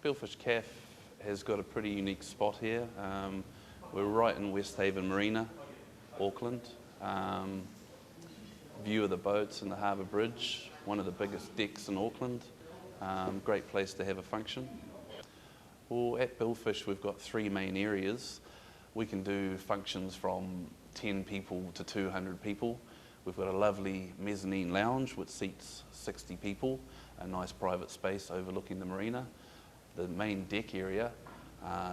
Billfish Cafe has got a pretty unique spot here. We're right in Westhaven Marina, Auckland. View of the boats and the harbour bridge, one of the biggest decks in Auckland. Great place to have a function. Well, at Billfish we've got three main areas. We can do functions from 10 people to 200 people. We've got a lovely mezzanine lounge which seats 60 people, a nice private space overlooking the marina. The main deck area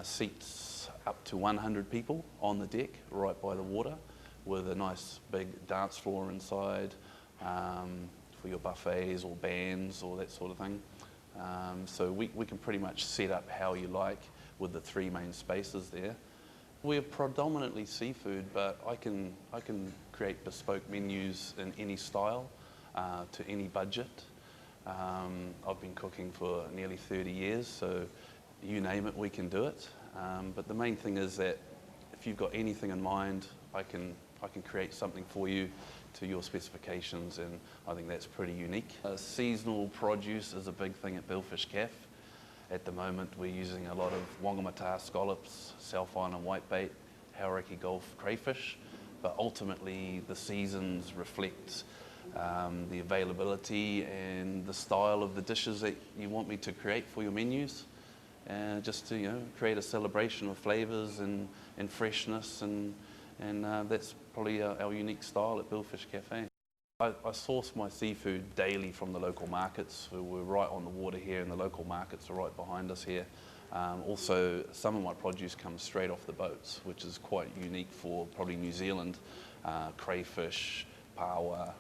seats up to 100 people on the deck right by the water, with a nice big dance floor inside for your buffets or bands or that sort of thing. So we can pretty much set up how you like with the three main spaces there. We're predominantly seafood, but I can create bespoke menus in any style to any budget. I've been cooking for nearly 30 years, so you name it, we can do it. But the main thing is that if you've got anything in mind, I can create something for you to your specifications, and I think that's pretty unique. Seasonal produce is a big thing at Billfish Cafe. At the moment we're using a lot of wongamata scallops, South Island whitebait, hauraki gulf crayfish, but ultimately the seasons reflect the availability and the style of the dishes that you want me to create for your menus, and just to create a celebration of flavours and freshness, and that's probably our unique style at Billfish Cafe. I source my seafood daily from the local markets. We're right on the water here, and the local markets are right behind us here. Also, some of my produce comes straight off the boats, which is quite unique for probably New Zealand. Crayfish, pawa,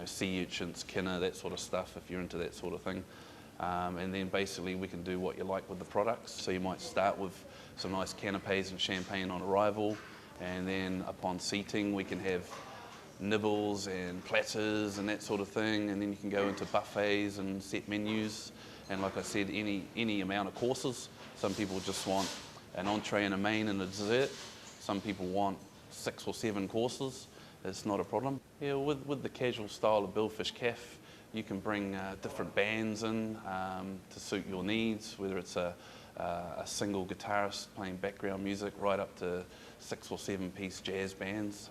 sea urchins, kinna, that sort of stuff, if you're into that sort of thing. And then basically we can do what you like with the products. So you might start with some nice canapes and champagne on arrival, and then upon seating we can have nibbles and platters and that sort of thing, and then you can go into buffets and set menus, and like I said, any amount of courses. Some people just want an entree and a main and a dessert. Some people want 6 or 7 courses. It's not a problem. Yeah, with the casual style of Billfish Cafe, you can bring different bands in to suit your needs, whether it's a single guitarist playing background music right up to 6 or 7 piece jazz bands.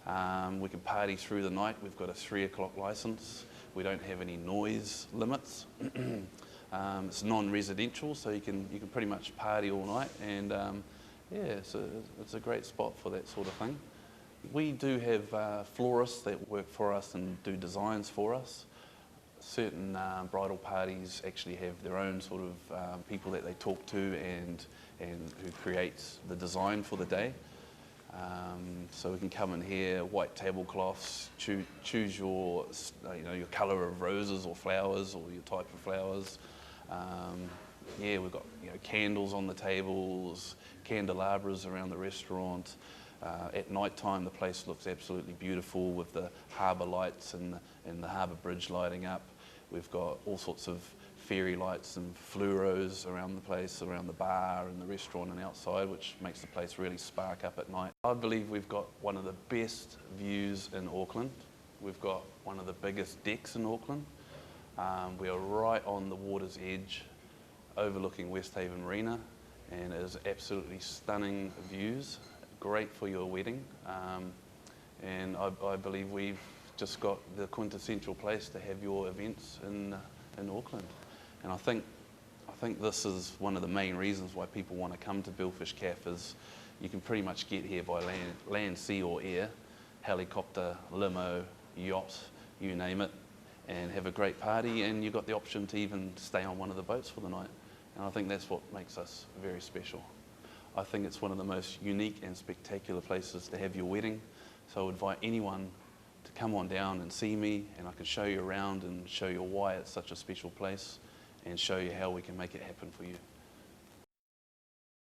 We can party through the night. We've got a 3 o'clock license. We don't have any noise limits. It's non-residential, so you can pretty much party all night, and yeah, so it's a great spot for that sort of thing. We do have florists that work for us and do designs for us. Certain bridal parties actually have their own sort of people that they talk to and who creates the design for the day. So we can come in here, white tablecloths, choose your your colour of roses or flowers, or your type of flowers. Yeah, we've got candles on the tables, candelabras around the restaurant. At night time the place looks absolutely beautiful with the harbour lights and the harbour bridge lighting up. We've got all sorts of fairy lights and fluoros around the place, around the bar and the restaurant and outside, which makes the place really spark up at night. I believe we've got one of the best views in Auckland. We've got one of the biggest decks in Auckland. We are right on the water's edge, overlooking Westhaven Marina, and it is absolutely stunning views. Great for your wedding, and I believe we've just got the quintessential place to have your events in Auckland. And I think this is one of the main reasons why people want to come to Billfish Cafe, is you can pretty much get here by land, sea or air, helicopter, limo, yacht, you name it, and have a great party, and you've got the option to even stay on one of the boats for the night. And I think that's what makes us very special. I think it's one of the most unique and spectacular places to have your wedding, so I would invite anyone to come on down and see me, and I can show you around and show you why it's such a special place, and show you how we can make it happen for you.